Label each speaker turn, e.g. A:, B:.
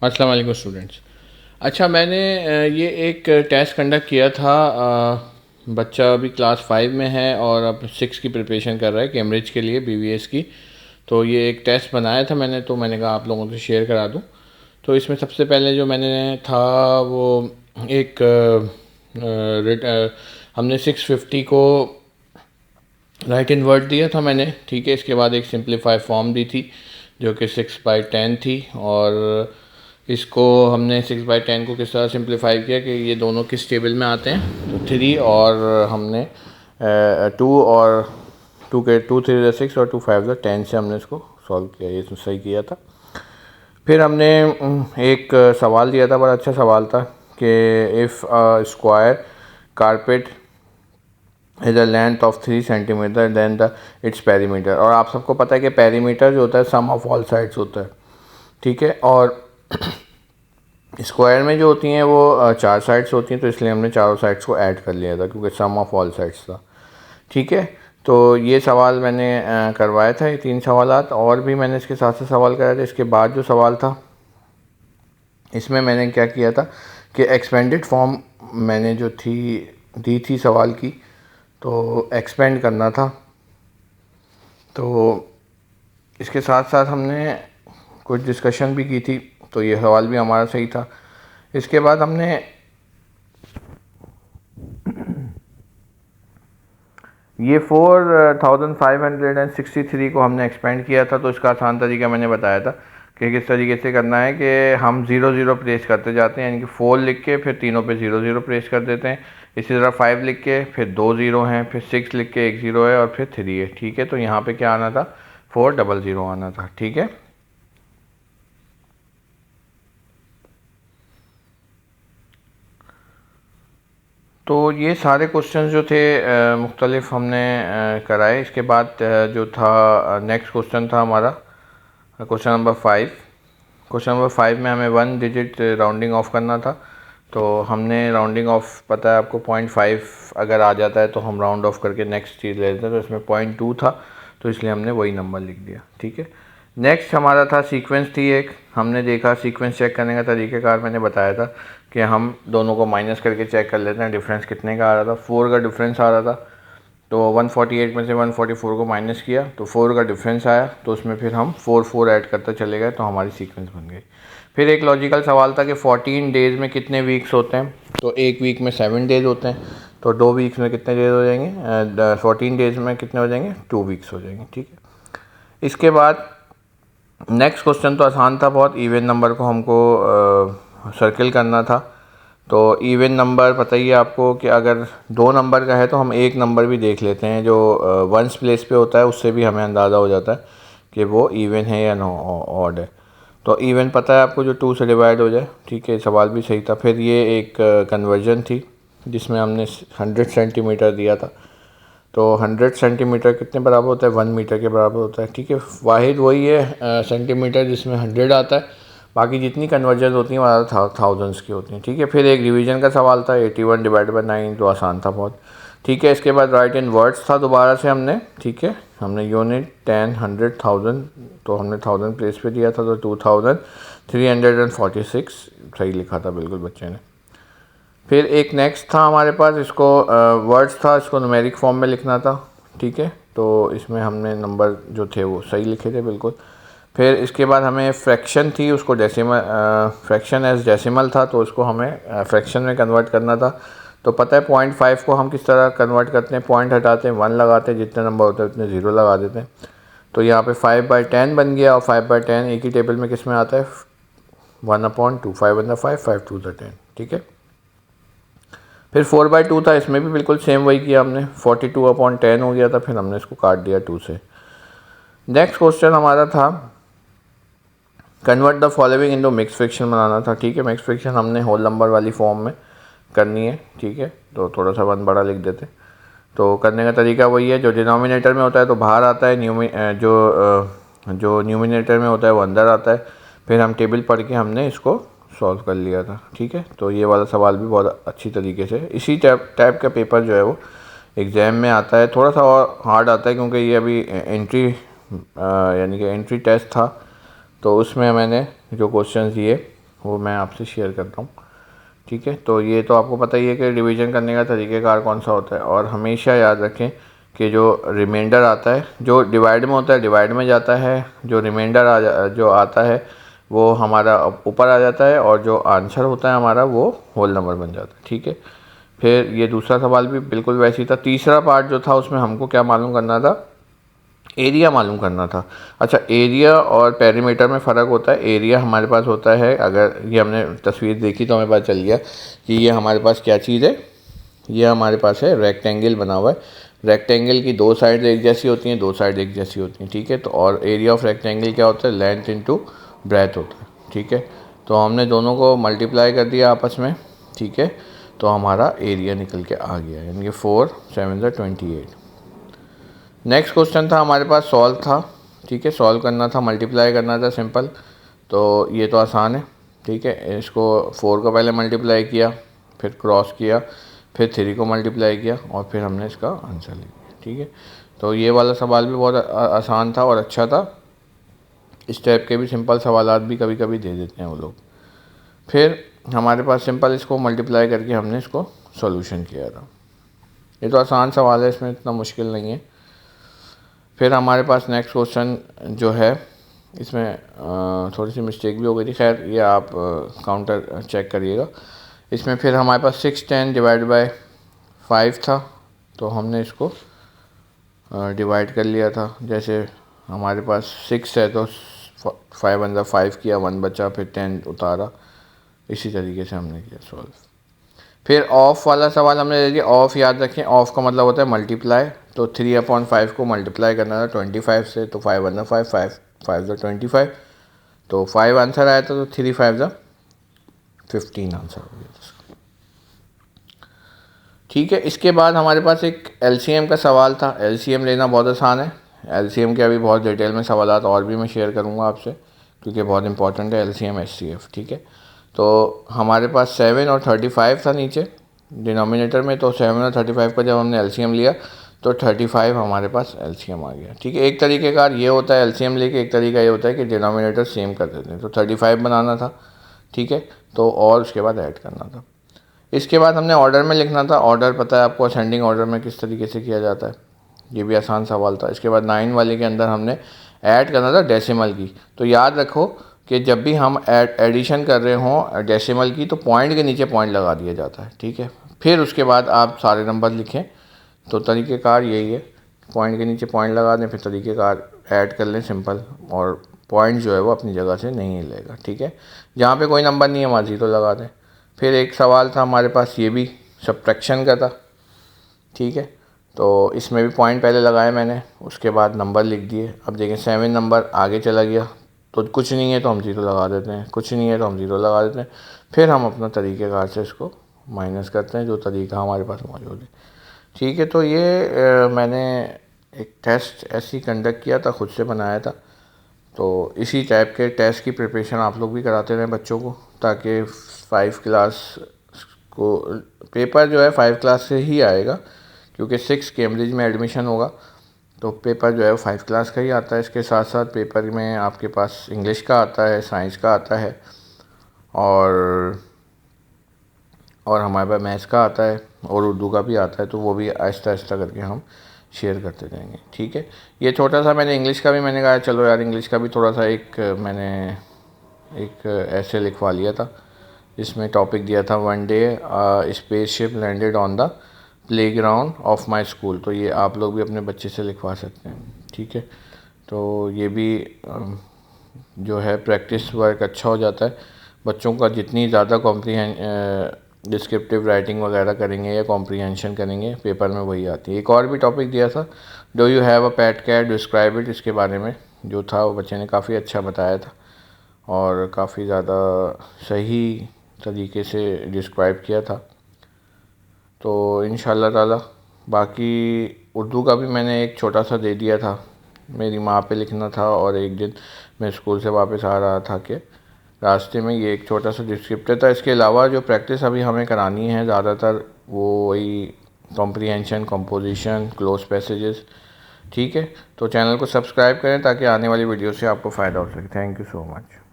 A: अस्सलाम वालेकुम स्टूडेंट्स। अच्छा, मैंने ये एक टेस्ट कंडक्ट किया था। बच्चा अभी क्लास 5 में है और अब 6 की प्रिपरेशन कर रहा है कैम्ब्रिज के लिए, बीवीएस की। तो ये एक टेस्ट बनाया था मैंने, तो मैंने कहा आप लोगों से शेयर करा दूं। तो इसमें सबसे पहले जो मैंने था वो एक हमने 650 को राइट इन वर्ड दिया था मैंने, ठीक है। इसके बाद एक सिंप्लीफाई फॉर्म दी थी जो कि 6/10 थी, और इसको हमने 6/10 को किस तरह सिंप्लीफाई किया कि ये दोनों किस टेबल में आते हैं। तो 3 और हमने 2 और 2 के 2 3 ज़ा 6 और 2 5 ज़ा 10 से हमने इसको सॉल्व किया। ये तो सही किया था। फिर हमने एक सवाल दिया था, बड़ा अच्छा सवाल था कि if square carpet is a length of 3 centimetre then the its perimeter. और आप सबको पता है कि पेरीमीटर जो होता है सम ऑफ ऑल साइड्स होता है, ठीक है। और स्क्वायर में जो होती हैं वो 4 साइड्स होती हैं, तो इसलिए हमने चारों साइड्स को ऐड कर लिया था क्योंकि सम ऑफ ऑल साइड्स था, ठीक है। तो ये सवाल मैंने करवाया था, ये 3 सवालात, और भी मैंने इसके साथ से सवाल कराए थे। इसके बाद जो सवाल था इसमें मैंने क्या किया था कि एक्सपेंडेड फॉर्म मैंने जो दी थी सवाल की, तो एक्सपेंड करना था। तो इसके साथ साथ हमने कुछ डिस्कशन भी की थी, तो ये सवाल भी हमारा सही था। इसके बाद हमने ये 4563 को हमने एक्सपेंड किया था। तो इसका आसान तरीका मैंने बताया था कि किस तरीके से करना है कि हम 0 0 प्लेस करते जाते हैं, यानी कि 4 लिख के फिर तीनों पे 0 0 प्लेस कर देते हैं। इसी तरह 5 लिख के फिर 2 0 हैं, फिर 6 लिख के 1 0 है और फिर 3 है, ठीक है। तो यहाँ पे क्या आना था, 400 आना था, ठीक है। तो ये सारे क्वेश्चन जो थे मुख्तलिफ हमने कराए। इसके बाद जो था नेक्स्ट क्वेश्चन था हमारा क्वेश्चन नंबर 5। क्वेश्चन नंबर 5 में हमें 1 डिजिट राउंडिंग ऑफ करना था। तो हमने राउंडिंग ऑफ, पता है आपको, 0.5 अगर आ जाता है तो हम राउंड ऑफ करके नेक्स्ट चीज़ ले लेते हैं। तो इसमें 0.2 था, तो इसलिए हमने वही नंबर लिख दिया, ठीक है। नेक्स्ट हमारा था सीक्वेंस थी एक। हमने देखा सीक्वेंस चेक करने का तरीक़ाकार मैंने बताया था कि हम दोनों को माइनस करके चेक कर लेते हैं डिफरेंस कितने का आ रहा था। 4 का डिफरेंस आ रहा था, तो 148 में से 144 को माइनस किया तो 4 का डिफरेंस आया, तो उसमें फिर हम 4 4 ऐड करते चले गए, तो हमारी सीक्वेंस बन गई। फिर एक लॉजिकल सवाल था कि 14 डेज़ में कितने वीक्स होते हैं। तो एक वीक में 7 डेज़ होते हैं, तो 2 वीक्स में कितने डेज़ हो जाएंगे, 14 डेज़ में कितने हो जाएंगे, 2 वीक्स हो जाएंगे, ठीक है। इसके बाद नेक्स्ट क्वेश्चन तो आसान था बहुत। इवन नंबर को हमको सर्किल करना था। तो इवन नंबर पता ही है आपको कि अगर 2 नंबर का है तो हम एक नंबर भी देख लेते हैं जो वंस प्लेस पे होता है, उससे भी हमें अंदाज़ा हो जाता है कि वो इवन है या नो ऑड है। तो इवन पता है आपको जो 2 से डिवाइड हो जाए, ठीक है। सवाल भी सही था। फिर ये एक कन्वर्जन थी जिसमें हमने 100 सेंटीमीटर दिया था। तो 100 सेंटीमीटर कितने बराबर होता है, 1 मीटर के बराबर होता है, ठीक है। वाहिद वही है सेंटीमीटर जिसमें 100 आता है। बाकी जितनी कन्वर्जन होती हैं वो थाउजेंड्स की होती हैं, ठीक है। फिर एक डिवीजन का सवाल था 81 डिवाइड बाई 9, तो आसान था बहुत, ठीक है। इसके बाद राइट इन वर्ड्स था दोबारा से हमने, ठीक है। हमने यूनिट 10 100 1000, तो हमने 1000 प्लेस पे दिया था, तो 2346 सही लिखा था बिल्कुल बच्चे ने। फिर एक नेक्स्ट था हमारे पास, इसको वर्ड्स था, इसको न्यूमेरिक फॉर्म में लिखना था, ठीक है। तो इसमें हमने नंबर जो थे वो सही लिखे थे बिल्कुल। फिर इसके बाद हमें फ्रैक्शन थी, उसको डेसिमल, फ्रैक्शन एज डेसिमल था, तो उसको हमें फ्रैक्शन में कन्वर्ट करना था। तो पता है 0.5 को हम किस तरह कन्वर्ट करते हैं, पॉइंट हटाते हैं, 1 लगाते हैं, जितने नंबर होते हैं उतने 0 लगा देते हैं। तो यहाँ पे 5/10 बन गया, और 5/10 एक ही टेबल में किस में आता है, 1/2, 5 5 2 10, ठीक है। फिर 4/2 था, इसमें भी बिल्कुल सेम वही किया हमने, 42/10 हो गया था, फिर हमने इसको काट दिया 2 से। नेक्स्ट क्वेश्चन हमारा था convert the following into mix fraction बनाना था, ठीक है। मिक्स फ्रैक्शन हमने होल नंबर वाली फॉर्म में करनी है, ठीक है। तो थोड़ा सा 1 बड़ा लिख देते। तो करने का तरीका वही है, जो डिनोमिनेटर में होता है तो बाहर आता है, जो न्यूमिनेटर में होता है वो अंदर आता है। फिर हम टेबल पढ़ के हमने इसको सॉल्व कर लिया था, ठीक है। तो ये वाला सवाल भी बहुत अच्छी तरीके से, इसी टाइप का पेपर जो है वो एग्ज़ाम में आता है। थोड़ा सा और हार्ड आता है क्योंकि ये अभी यानी कि एंट्री टेस्ट था, तो उसमें मैंने जो क्वेश्चंस दिए वो मैं आपसे शेयर करता हूँ, ठीक है। तो ये तो आपको पता ही है कि डिवीज़न करने का तरीक़ेकार कौन सा होता है। और हमेशा याद रखें कि जो रिमाइंडर आता है, जो डिवाइड में होता है डिवाइड में जाता है, जो रिमाइंडर जो आता है वो हमारा ऊपर आ जाता है, और जो आंसर होता है हमारा वो होल नंबर बन जाता है, ठीक है। फिर ये दूसरा सवाल भी बिल्कुल वैसे ही था। तीसरा पार्ट जो था उसमें हमको क्या मालूम करना था, एरिया मालूम करना था। अच्छा, एरिया और पेरीमीटर में फ़र्क होता है। एरिया हमारे पास होता है, अगर ये हमने तस्वीर देखी तो हमें पता चल गया कि ये हमारे पास क्या चीज़ है, ये हमारे पास है रेक्टेंगल बना हुआ है। रेक्टेंगल की दो साइड एक जैसी होती हैं, दो साइड एक जैसी होती हैं, ठीक है। तो और एरिया ऑफ रेक्टेंगल क्या होता है, लेंथ इनटू ब्रेथ होता है, ठीक है। तो हमने दोनों को मल्टीप्लाई कर दिया आपस में, ठीक है। तो हमारा एरिया निकल के आ गया, यानी कि 4 7 28। नेक्स्ट क्वेश्चन था हमारे पास, सॉल्व था, ठीक है। सॉल्व करना था, मल्टीप्लाई करना था, सिंपल। तो ये तो आसान है, ठीक है। इसको 4 को पहले मल्टीप्लाई किया, फिर क्रॉस किया, फिर 3 को मल्टीप्लाई किया, और फिर हमने इसका आंसर लिखा, ठीक है। तो ये वाला सवाल भी बहुत आसान था और अच्छा था। इस टाइप के भी सिंपल सवालात भी कभी कभी दे देते हैं वो लोग। फिर हमारे पास सिंपल इसको मल्टीप्लाई करके हमने इसको सॉल्यूशन किया था। ये तो आसान सवाल है, इसमें इतना मुश्किल नहीं है। फिर हमारे पास नेक्स्ट क्वेश्चन जो है, इसमें थोड़ी सी मिस्टेक भी हो गई थी, खैर ये आप काउंटर चेक करिएगा। इसमें फिर हमारे पास 6 10 डिवाइड बाय 5 था, तो हमने इसको डिवाइड कर लिया था। जैसे हमारे पास 6 है तो 5 अंदर 5 किया, 1 बचा, फिर 10 उतारा, इसी तरीके से हमने किया सॉल्व। फिर ऑफ वाला सवाल हमने ले लिया। ऑफ याद रखें, ऑफ का मतलब होता है मल्टीप्लाई। तो 3/5 को मल्टीप्लाई करना था 25 से, तो 5 अंदर 5 5 5 25, तो 5 आंसर आया था, तो 3 5 15 आंसर हो गया, ठीक है। इसके बाद हमारे पास एक एलसीएम का सवाल था। एलसीएम लेना बहुत आसान है। एलसीएम के अभी बहुत डिटेल में सवाल और भी मैं शेयर करूँगा आपसे, क्योंकि बहुत इंपॉर्टेंट है एलसीएम एचसीएफ, ठीक है। तो हमारे पास 7 और 35 था नीचे डिनोमिनेटर में, तो 7 और 35 का जब हमने एलसीएम लिया तो 35 हमारे पास एलसीएम आ गया, ठीक है। एक तरीक़ेकार ये होता है एलसीएम लेके, एक तरीका ये होता है कि डिनोमिनेटर सेम कर देते हैं। तो 35 बनाना था, ठीक है, तो और उसके बाद ऐड करना था। इसके बाद हमने ऑर्डर में लिखना था। ऑर्डर पता है आपको, असेंडिंग ऑर्डर में किस तरीके से किया जाता है, ये भी आसान सवाल था। इसके बाद 9 वाले के अंदर हमने ऐड करना था डेसिमल की। तो याद रखो कि जब भी हम एडिशन कर रहे हों डेसिमल की, तो पॉइंट के नीचे पॉइंट लगा दिया जाता है, ठीक है। फिर उसके बाद आप सारे नंबर लिखें। तो तरीक़ेकार यही है, पॉइंट के नीचे पॉइंट लगा दें, फिर तरीक़ेकार ऐड कर लें, सिंपल। और पॉइंट जो है वो अपनी जगह से नहीं हिलेगा, ठीक है। जहाँ पे कोई नंबर नहीं है वहाँ 0 लगा दें। फिर एक सवाल था हमारे पास, ये भी सब्ट्रैक्शन का था, ठीक है। तो इसमें भी पॉइंट पहले लगाए मैंने, उसके बाद नंबर लिख दिए। अब देखें 7 नंबर आगे चला गया, तो कुछ नहीं है तो हम 0 लगा देते हैं, कुछ नहीं है तो हम 0 लगा देते हैं। फिर हम अपना तरीक़ेकार से इसको माइनस करते हैं, जो तरीका हमारे पास मौजूद है, ठीक है। तो ये मैंने एक टेस्ट ऐसी कंडक्ट किया था, ख़ुद से बनाया था। तो इसी टाइप के टेस्ट की प्रिपरेशन आप लोग भी कराते रहें बच्चों को, ताकि 5 क्लास को पेपर जो है 5 क्लास से ही आएगा, क्योंकि 6 कैम्ब्रिज में एडमिशन होगा। तो पेपर जो है वो 5 क्लास का ही आता है। इसके साथ साथ पेपर में आपके पास इंग्लिश का आता है, साइंस का आता है, और हमारे पास मैथ्स का आता है, और उर्दू का भी आता है। तो वो भी आहिस्ता आहिस्ता करके हम शेयर करते जाएंगे, ठीक है। ये छोटा सा मैंने इंग्लिश का भी मैंने कहा चलो यार इंग्लिश का भी थोड़ा सा मैंने एक ऐसे लिखवा लिया था। इसमें टॉपिक दिया था, one day spaceship landed on the playground of my school. तो ये आप लोग भी अपने बच्चे से लिखवा सकते हैं, ठीक है। तो ये भी जो है प्रैक्टिस वर्क अच्छा हो जाता है। बच्चों का जितनी ज़्यादा डिस्क्रिप्टिव राइटिंग वगैरह करेंगे या कॉम्प्रीहेंशन करेंगे, पेपर में वही आती है। एक और भी टॉपिक दिया था, do you have a pet cat, describe it. इसके बारे में जो था वो बच्चे ने काफ़ी अच्छा बताया था, और काफ़ी ज़्यादा सही तरीके से डिस्क्राइब किया था। तो इंशाल्लाह ताला बाकी उर्दू का भी मैंने एक छोटा सा दे दिया था, मेरी माँ पे लिखना था। और एक दिन मैं स्कूल से वापस आ रहा था कि रास्ते में ये एक छोटा सा डिस्क्रिप्टर था। इसके अलावा जो प्रैक्टिस अभी हमें करानी है ज़्यादातर, वो वही कॉम्प्रीहेंशन, कंपोजिशन, क्लोज पैसेजेस, ठीक है। तो चैनल को सब्सक्राइब करें ताकि आने वाली वीडियो से आपको फ़ायदा हो सके। Thank you so much.